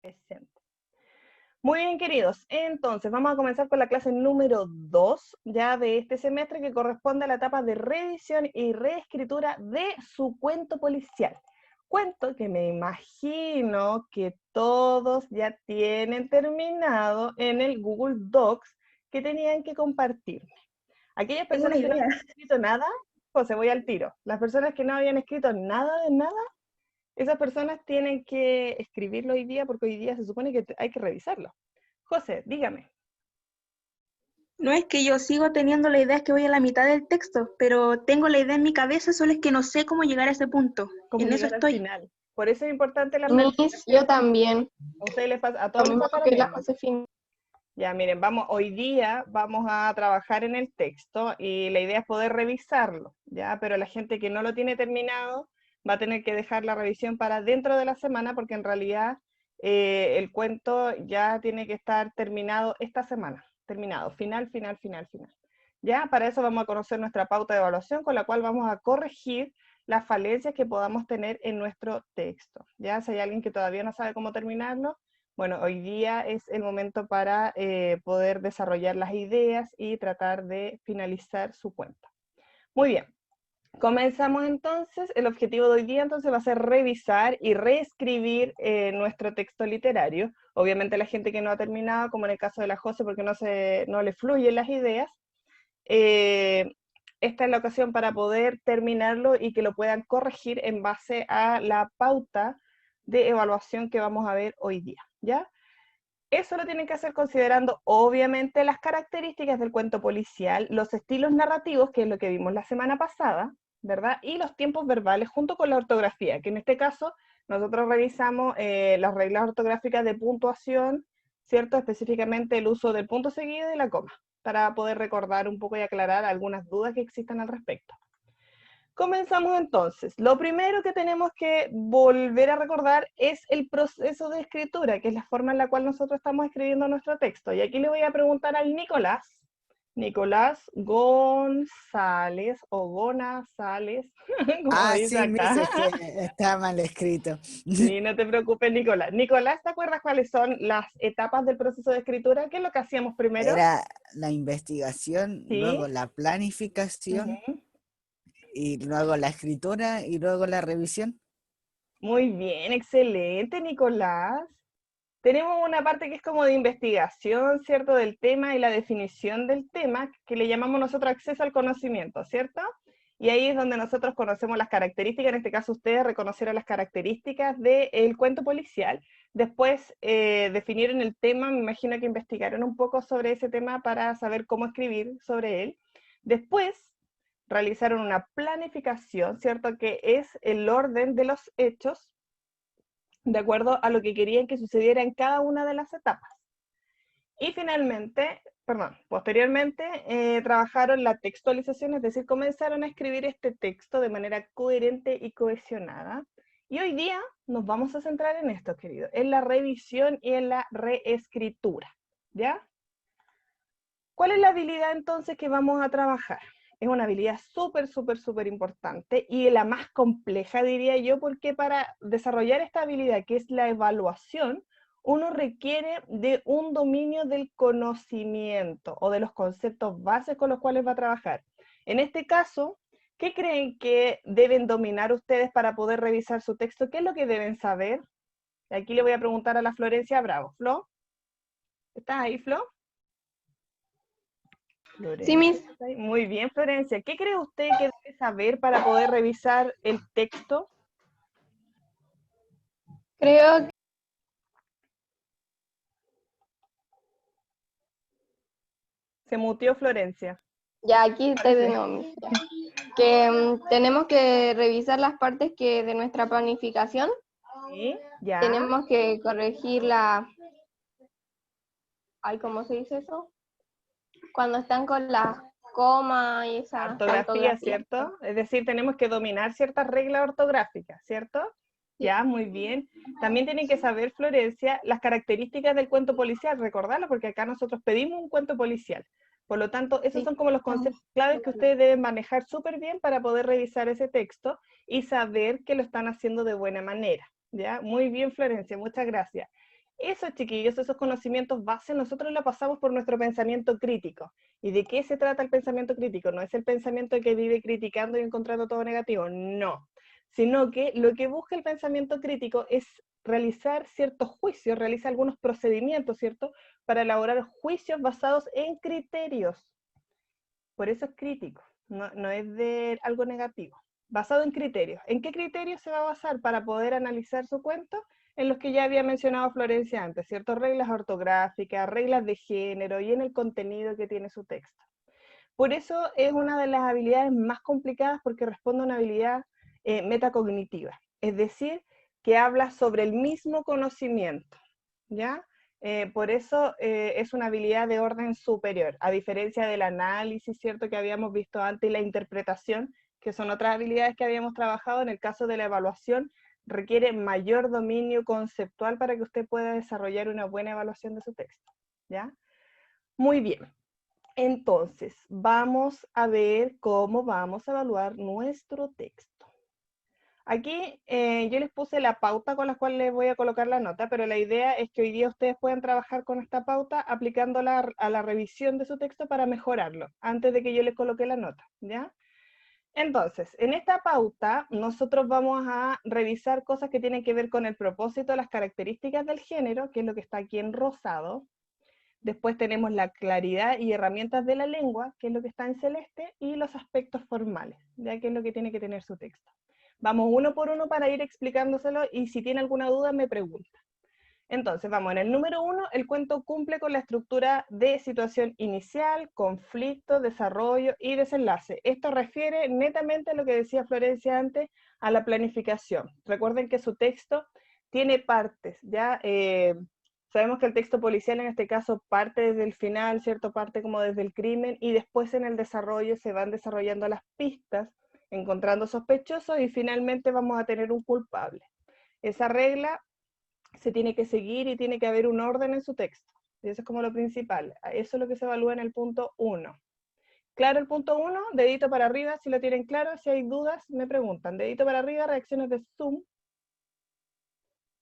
Presente. Muy bien, queridos. Entonces, vamos a comenzar con la clase número 2, ya de este semestre, que corresponde a la etapa de revisión y reescritura de su cuento policial. Cuento que me imagino que todos ya tienen terminado en el Google Docs que tenían que compartirme. Aquellas Tengo una personas que no idea. habían escrito nada, José, voy al tiro. Las personas que no habían escrito nada de nada, esas personas tienen que escribirlo hoy día porque hoy día se supone que hay que revisarlo. José, dígame. No es que yo sigo teniendo la idea, es que voy a la mitad del texto, pero tengo la idea en mi cabeza, solo es que no sé cómo llegar a ese punto. ¿Cómo En eso llegar al estoy. final? Por eso es importante la Miss, yo planificación. también. A ustedes les pasa, a Lo todos les mismo pasa lo que la mismo. Josefina. Ya, miren, hoy día vamos a trabajar en el texto y la idea es poder revisarlo, ¿ya? Pero la gente que no lo tiene terminado va a tener que dejar la revisión para dentro de la semana porque en realidad el cuento ya tiene que estar terminado esta semana. Terminado, final. ¿Ya? Para eso vamos a conocer nuestra pauta de evaluación con la cual vamos a corregir las falencias que podamos tener en nuestro texto, ¿ya? Si hay alguien que todavía no sabe cómo terminarlo, bueno, hoy día es el momento para poder desarrollar las ideas y tratar de finalizar su cuenta. Muy bien, comenzamos entonces. El objetivo de hoy día entonces va a ser revisar y reescribir nuestro texto literario. Obviamente la gente que no ha terminado, como en el caso de la José, porque no le fluyen las ideas, esta es la ocasión para poder terminarlo y que lo puedan corregir en base a la pauta de evaluación que vamos a ver hoy día, ¿ya? Eso lo tienen que hacer considerando, obviamente, las características del cuento policial, los estilos narrativos, que es lo que vimos la semana pasada, ¿verdad? Y los tiempos verbales junto con la ortografía, que en este caso nosotros revisamos las reglas ortográficas de puntuación, ¿cierto? Específicamente el uso del punto seguido y la coma, para poder recordar un poco y aclarar algunas dudas que existan al respecto. Comenzamos entonces. Lo primero que tenemos que volver a recordar es el proceso de escritura, que es la forma en la cual nosotros estamos escribiendo nuestro texto. Y aquí le voy a preguntar al Nicolás González o Gonazález, como dice Sí, Miss, acá. es que está mal escrito. Sí, no te preocupes, Nicolás. Nicolás, ¿te acuerdas cuáles son las etapas del proceso de escritura? ¿Qué es lo que hacíamos primero? Era la investigación, Sí. luego la planificación, Ujú. y luego la escritura, y luego la revisión. Muy bien, excelente, Nicolás. Tenemos una parte que es como de investigación, ¿cierto? Del tema y la definición del tema, que le llamamos nosotros acceso al conocimiento, ¿cierto? Y ahí es donde nosotros conocemos las características, en este caso ustedes reconocieron las características del cuento policial. Después definieron el tema, me imagino que investigaron un poco sobre ese tema para saber cómo escribir sobre él. Después realizaron una planificación, ¿cierto? Que es el orden de los hechos de acuerdo a lo que querían que sucediera en cada una de las etapas. Y posteriormente trabajaron la textualización, es decir, comenzaron a escribir este texto de manera coherente y cohesionada. Y hoy día nos vamos a centrar en esto, querido, en la revisión y en la reescritura, ¿ya? ¿Cuál es la habilidad entonces que vamos a trabajar? Es una habilidad súper importante y la más compleja, diría yo, porque para desarrollar esta habilidad, que es la evaluación, uno requiere de un dominio del conocimiento o de los conceptos bases con los cuales va a trabajar. En este caso, ¿qué creen que deben dominar ustedes para poder revisar su texto? ¿Qué es lo que deben saber? Aquí le voy a preguntar a la Florencia Bravo. ¿Flo? ¿Estás ahí, Flo? Sí, Miss. Muy bien, Florencia. ¿Qué cree usted que debe saber para poder revisar el texto? Creo que Se muteó Florencia. ya aquí estoy de Parece. nuevo, Miss. Ya. Que tenemos que revisar las partes que de nuestra planificación. Sí, ya. Tenemos que corregir la... Ay, ¿cómo se dice eso? Cuando están con las comas y esa Ortografía, ortografía. ¿cierto? Es decir, tenemos que dominar ciertas reglas ortográficas, ¿cierto? Sí. Ya, muy bien. También tienen que saber, Florencia, las características del cuento policial, recordarlo, porque acá nosotros pedimos un cuento policial. Por lo tanto, esos Sí. son como los conceptos claves que ustedes deben manejar súper bien para poder revisar ese texto y saber que lo están haciendo de buena manera. ¿Ya? Muy bien, Florencia, muchas gracias. Esos chiquillos, esos conocimientos base, nosotros lo pasamos por nuestro pensamiento crítico. ¿Y de qué se trata el pensamiento crítico? No es el pensamiento que vive criticando y encontrando todo negativo, no. Sino que lo que busca el pensamiento crítico es realizar ciertos juicios, realiza algunos procedimientos, ¿cierto? Para elaborar juicios basados en criterios. Por eso es crítico, no es de algo negativo. Basado en criterios. ¿En qué criterios se va a basar para poder analizar su cuento? En los que ya había mencionado Florencia antes, ¿cierto? Reglas ortográficas, reglas de género y en el contenido que tiene su texto. Por eso es una de las habilidades más complicadas porque responde a una habilidad metacognitiva, es decir, que habla sobre el mismo conocimiento, ¿ya? Por eso es una habilidad de orden superior, a diferencia del análisis, ¿cierto? Que habíamos visto antes, y la interpretación, que son otras habilidades que habíamos trabajado. En el caso de la evaluación, requiere mayor dominio conceptual para que usted pueda desarrollar una buena evaluación de su texto, ¿ya? Muy bien. Entonces, vamos a ver cómo vamos a evaluar nuestro texto. Aquí yo les puse la pauta con la cual les voy a colocar la nota, pero la idea es que hoy día ustedes puedan trabajar con esta pauta aplicándola a la revisión de su texto para mejorarlo, antes de que yo les coloque la nota, ¿ya? Entonces, en esta pauta nosotros vamos a revisar cosas que tienen que ver con el propósito, las características del género, que es lo que está aquí en rosado. Después tenemos la claridad y herramientas de la lengua, que es lo que está en celeste, y los aspectos formales, ya que es lo que tiene que tener su texto. Vamos uno por uno para ir explicándoselo y si tiene alguna duda me pregunta. Entonces, vamos, en el número 1, el cuento cumple con la estructura de situación inicial, conflicto, desarrollo y desenlace. Esto refiere netamente a lo que decía Florencia antes, a la planificación. Recuerden que su texto tiene partes, ¿ya? Sabemos que el texto policial en este caso parte desde el final, ¿cierto? Parte como desde el crimen y después en el desarrollo se van desarrollando las pistas, encontrando sospechosos y finalmente vamos a tener un culpable. Esa regla se tiene que seguir y tiene que haber un orden en su texto. Y eso es como lo principal. Eso es lo que se evalúa en el punto 1. Claro el punto 1, dedito para arriba si lo tienen claro. Si hay dudas, me preguntan. Dedito para arriba, reacciones de Zoom.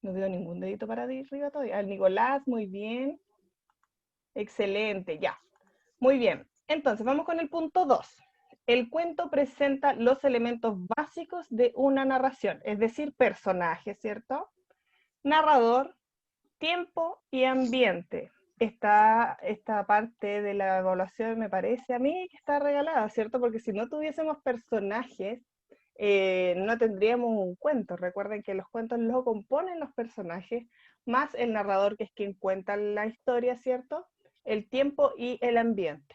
No veo ningún dedito para arriba todavía. El Nicolás, muy bien. Excelente, ya. Muy bien. Entonces, vamos con el punto 2. El cuento presenta los elementos básicos de una narración, es decir, personaje, ¿cierto? Narrador, tiempo y ambiente. Esta parte de la evaluación me parece a mí que está regalada, ¿cierto? Porque si no tuviésemos personajes, no tendríamos un cuento. Recuerden que los cuentos lo componen los personajes, más el narrador, que es quien cuenta la historia, ¿cierto? El tiempo y el ambiente.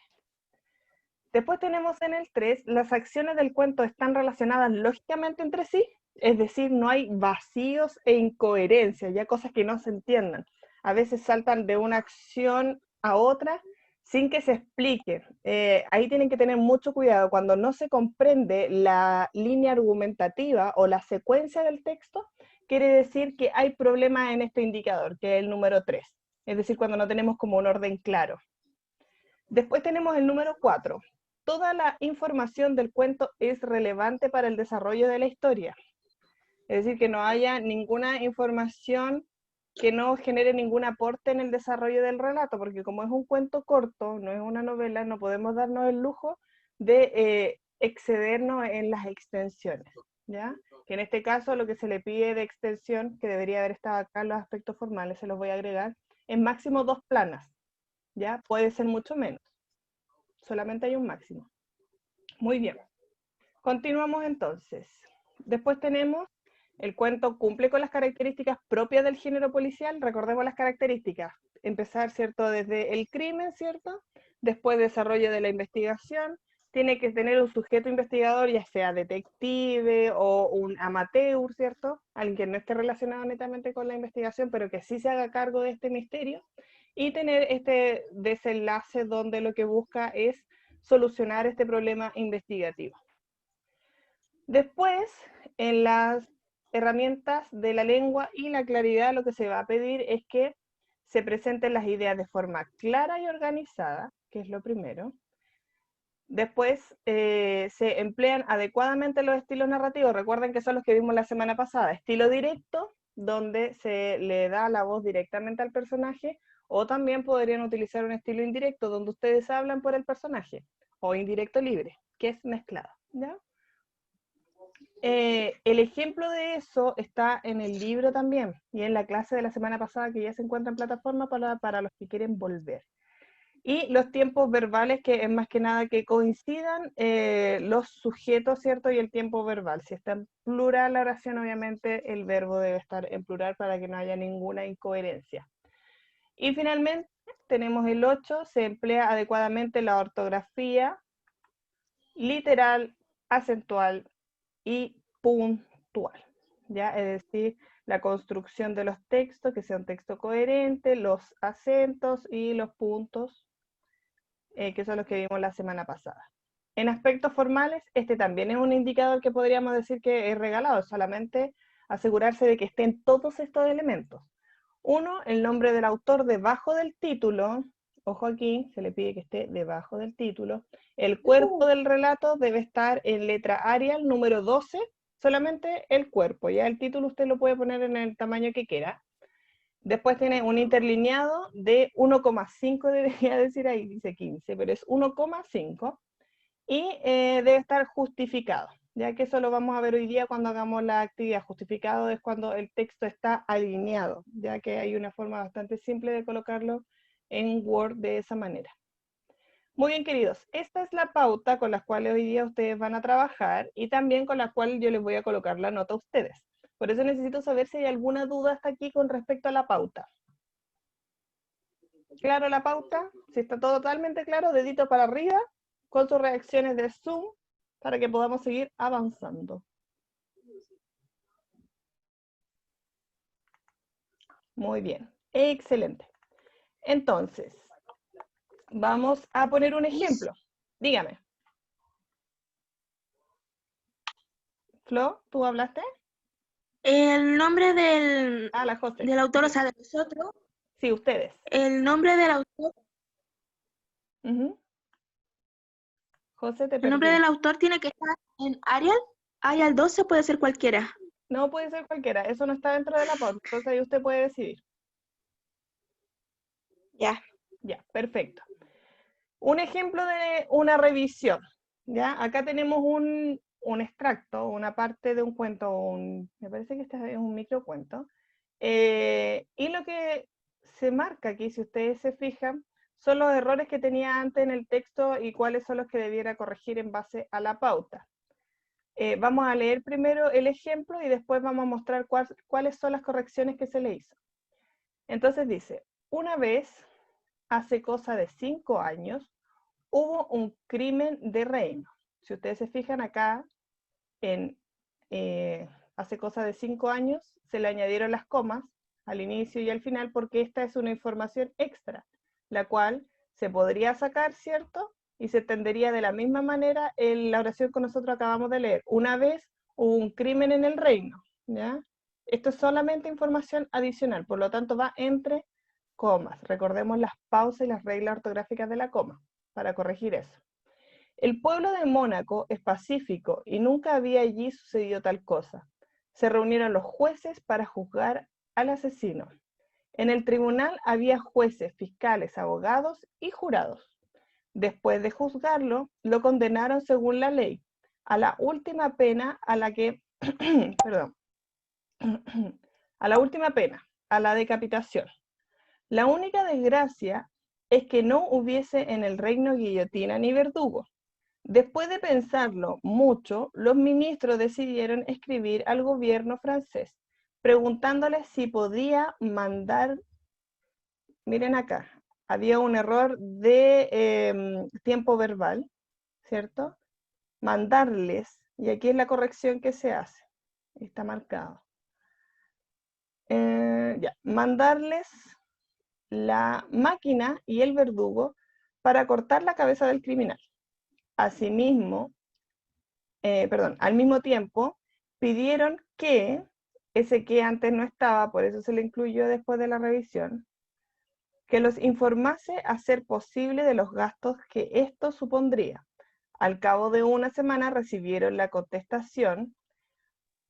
Después tenemos en el 3, las acciones del cuento están relacionadas lógicamente entre sí, es decir, no hay vacíos e incoherencias, ya cosas que no se entiendan. A veces saltan de una acción a otra sin que se explique. Ahí tienen que tener mucho cuidado. Cuando no se comprende la línea argumentativa o la secuencia del texto, quiere decir que hay problemas en este indicador, que es el número 3. Es decir, cuando no tenemos como un orden claro. Después tenemos el número 4. Toda la información del cuento es relevante para el desarrollo de la historia. Es decir, que no haya ninguna información que no genere ningún aporte en el desarrollo del relato, porque como es un cuento corto, no es una novela, no podemos darnos el lujo de excedernos en las extensiones, ¿ya? Que en este caso lo que se le pide de extensión, que debería haber estado acá en los aspectos formales, se los voy a agregar, es máximo 2 planas, ¿ya? Puede ser mucho menos. Solamente hay un máximo. Muy bien. Continuamos entonces. Después tenemos, el cuento cumple con las características propias del género policial. Recordemos las características. Empezar, ¿cierto? Desde el crimen, ¿cierto? Después desarrollo de la investigación. Tiene que tener un sujeto investigador, ya sea detective o un amateur, ¿cierto? Alguien que no esté relacionado netamente con la investigación, pero que sí se haga cargo de este misterio. Y tener este desenlace donde lo que busca es solucionar este problema investigativo. Después, en las herramientas de la lengua y la claridad, lo que se va a pedir es que se presenten las ideas de forma clara y organizada, que es lo primero. Después, se emplean adecuadamente los estilos narrativos. Recuerden que son los que vimos la semana pasada. Estilo directo, donde se le da la voz directamente al personaje, o también podrían utilizar un estilo indirecto, donde ustedes hablan por el personaje, o indirecto libre, que es mezclado, ¿ya? El ejemplo de eso está en el libro también, y en la clase de la semana pasada, que ya se encuentra en plataforma para los que quieren volver. Y los tiempos verbales, que es más que nada que coincidan los sujetos, ¿cierto? Y el tiempo verbal. Si está en plural la oración, obviamente el verbo debe estar en plural para que no haya ninguna incoherencia. Y finalmente tenemos el 8, se emplea adecuadamente la ortografía literal, acentual y puntual, ¿ya? Es decir, la construcción de los textos, que sea un texto coherente, los acentos y los puntos, que son los que vimos la semana pasada. En aspectos formales, este también es un indicador que podríamos decir que es regalado, solamente asegurarse de que estén todos estos elementos. Uno, el nombre del autor debajo del título. Ojo aquí, se le pide que esté debajo del título. El cuerpo del relato debe estar en letra Arial, número 12, solamente el cuerpo. Ya el título usted lo puede poner en el tamaño que quiera. Después tiene un interlineado de 1,5, debería decir ahí, dice 15, pero es 1,5. Y debe estar justificado, ya que eso lo vamos a ver hoy día cuando hagamos la actividad. Justificado es cuando el texto está alineado, ya que hay una forma bastante simple de colocarlo en Word de esa manera. Muy bien, queridos, esta es la pauta con la cual hoy día ustedes van a trabajar y también con la cual yo les voy a colocar la nota a ustedes. Por eso necesito saber si hay alguna duda hasta aquí con respecto a la pauta. ¿Claro la pauta? Si está todo totalmente claro, dedito para arriba con sus reacciones de Zoom para que podamos seguir avanzando. Muy bien, excelente. Entonces, vamos a poner un ejemplo. Dígame. Flo, ¿tú hablaste? El nombre del, Ah, la José. del autor, o sea, de nosotros, Sí, ustedes. el nombre del autor, Ujú. José, te el nombre perdí. del autor tiene que estar en Arial. Arial 12 puede ser cualquiera. No puede ser cualquiera, eso no está dentro de la pauta, entonces ahí usted puede decidir. Ya. Ya, perfecto. Un ejemplo de una revisión, ¿ya? Acá tenemos un extracto, una parte de un cuento, me parece que este es un microcuento, y lo que se marca aquí, si ustedes se fijan, son los errores que tenía antes en el texto y cuáles son los que debiera corregir en base a la pauta. Vamos a leer primero el ejemplo y después vamos a mostrar cuáles son las correcciones que se le hizo. Entonces dice, una vez, hace cosa de 5 años, hubo un crimen de reino. Si ustedes se fijan acá, hace cosa de 5 años, se le añadieron las comas al inicio y al final porque esta es una información extra, la cual se podría sacar, ¿cierto? Y se entendería de la misma manera en la oración que nosotros acabamos de leer. Una vez hubo un crimen en el reino, ¿ya? Esto es solamente información adicional, por lo tanto va entre comas. Recordemos las pausas y las reglas ortográficas de la coma para corregir eso. El pueblo de Mónaco es pacífico y nunca había allí sucedido tal cosa. Se reunieron los jueces para juzgar al asesino. En el tribunal había jueces, fiscales, abogados y jurados. Después de juzgarlo, lo condenaron según la ley, a la última pena a la que, perdón, a la última pena, a la decapitación. La única desgracia es que no hubiese en el reino guillotina ni verdugo. Después de pensarlo mucho, los ministros decidieron escribir al gobierno francés, preguntándole si podía mandar, miren acá, había un error de tiempo verbal, ¿cierto? Mandarles, y aquí es la corrección que se hace, está marcado. Ya, mandarles la máquina y el verdugo para cortar la cabeza del criminal. Asimismo, al mismo tiempo, pidieron que, ese que antes no estaba, por eso se le incluyó después de la revisión, que los informase a ser posible de los gastos que esto supondría. Al cabo de una semana recibieron la contestación,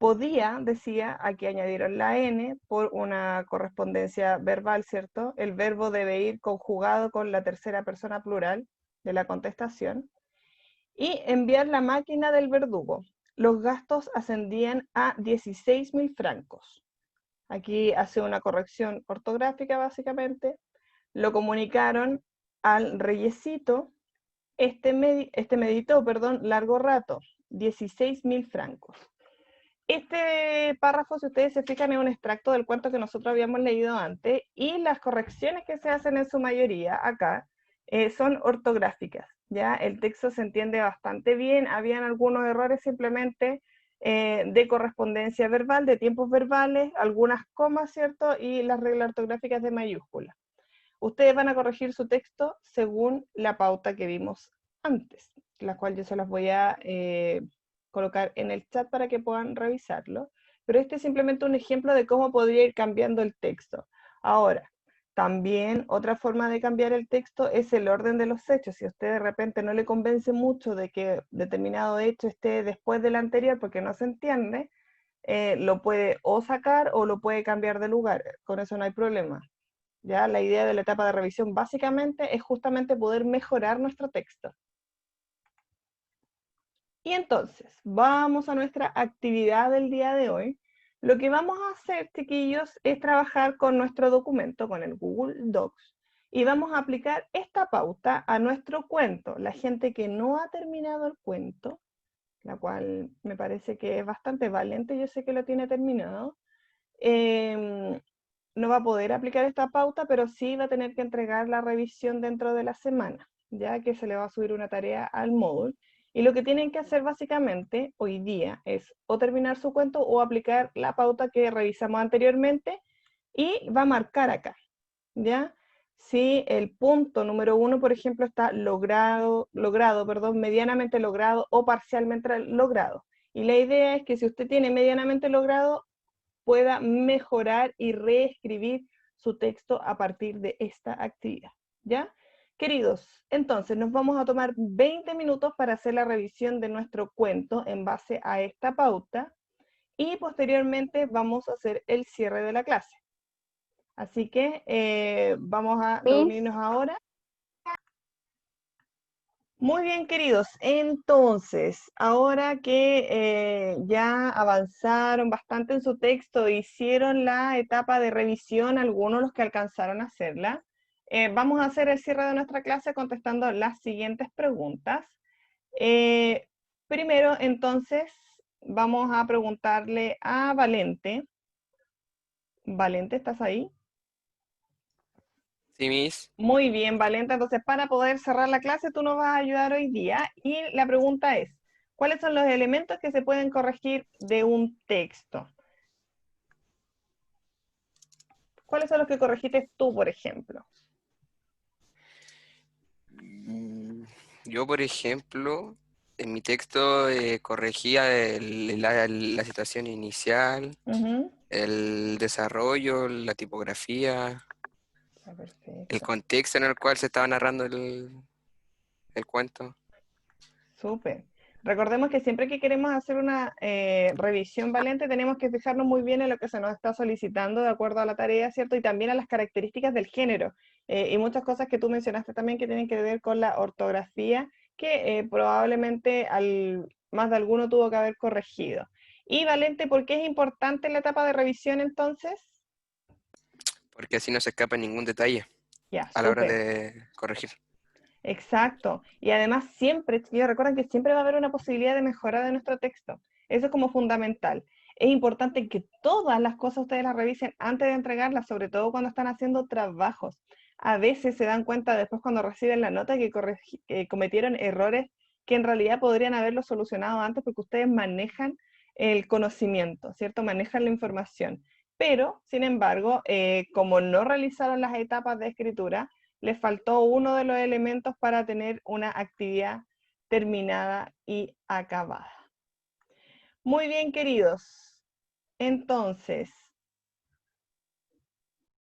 podía, decía, aquí añadieron la N por una correspondencia verbal, ¿cierto? El verbo debe ir conjugado con la tercera persona plural de la contestación. Y enviar la máquina del verdugo. Los gastos ascendían a 16.000 francos. Aquí hace una corrección ortográfica, básicamente. Lo comunicaron al reyesito. Este meditó, largo rato, 16.000 francos. Este párrafo, si ustedes se fijan, es un extracto del cuento que nosotros habíamos leído antes, y las correcciones que se hacen en su mayoría acá son ortográficas, ¿ya? El texto se entiende bastante bien, habían algunos errores simplemente de correspondencia verbal, de tiempos verbales, algunas comas, ¿cierto? Y las reglas ortográficas de mayúscula. Ustedes van a corregir su texto según la pauta que vimos antes, la cual yo se las voy a colocar en el chat para que puedan revisarlo. Pero este es simplemente un ejemplo de cómo podría ir cambiando el texto. Ahora, también otra forma de cambiar el texto es el orden de los hechos. Si a usted de repente no le convence mucho de que determinado hecho esté después del anterior porque no se entiende, lo puede o sacar o lo puede cambiar de lugar. Con eso no hay problema. ¿Ya? La idea de la etapa de revisión básicamente es justamente poder mejorar nuestro texto. Y entonces, vamos a nuestra actividad del día de hoy. Lo que vamos a hacer, chiquillos, es trabajar con nuestro documento, con el Google Docs, y vamos a aplicar esta pauta a nuestro cuento. La gente que no ha terminado el cuento, la cual me parece que es bastante valiente, yo sé que lo tiene terminado, no va a poder aplicar esta pauta, pero sí va a tener que entregar la revisión dentro de la semana, ya que se le va a subir una tarea al módulo. Y lo que tienen que hacer básicamente hoy día es o terminar su cuento o aplicar la pauta que revisamos anteriormente y va a marcar acá, ¿ya? Si el punto número 1, por ejemplo, está medianamente logrado o parcialmente logrado. Y la idea es que si usted tiene medianamente logrado, pueda mejorar y reescribir su texto a partir de esta actividad, ¿ya? Queridos, entonces nos vamos a tomar 20 minutos para hacer la revisión de nuestro cuento en base a esta pauta y posteriormente vamos a hacer el cierre de la clase. Así que vamos a reunirnos ahora. Muy bien, queridos. Entonces, ahora que ya avanzaron bastante en su texto, hicieron la etapa de revisión, algunos los que alcanzaron a hacerla, vamos a hacer el cierre de nuestra clase contestando las siguientes preguntas. Primero, entonces, vamos a preguntarle a Valente. Valente, ¿estás ahí? Sí, Miss. Muy bien, Valenta. Entonces, para poder cerrar la clase, tú nos vas a ayudar hoy día. Y la pregunta es, ¿cuáles son los elementos que se pueden corregir de un texto? ¿Cuáles son los que corregiste tú, por ejemplo? Yo, por ejemplo, en mi texto corregía la situación inicial, Ujú. el desarrollo, la tipografía, Ya, el perfecto. contexto en el cual se estaba narrando el cuento. Súper. Recordemos que siempre que queremos hacer una revisión valente, tenemos que fijarnos muy bien en lo que se nos está solicitando de acuerdo a la tarea, ¿cierto? Y también a las características del género. Y muchas cosas que tú mencionaste también que tienen que ver con la ortografía, que probablemente más de alguno tuvo que haber corregido. Y Valente, ¿por qué es importante la etapa de revisión entonces? Porque así no se escapa ningún detalle Ya, a la hora súper. de corregir. Exacto. Y además siempre, chiquillos, recuerden que siempre va a haber una posibilidad de mejora de nuestro texto. Eso es como fundamental. Es importante que todas las cosas ustedes las revisen antes de entregarlas, sobre todo cuando están haciendo trabajos. A veces se dan cuenta después cuando reciben la nota que cometieron errores que en realidad podrían haberlo solucionado antes porque ustedes manejan el conocimiento, ¿cierto? Manejan la información. Pero, sin embargo, como no realizaron las etapas de escritura, les faltó uno de los elementos para tener una actividad terminada y acabada. Muy bien, queridos. Entonces,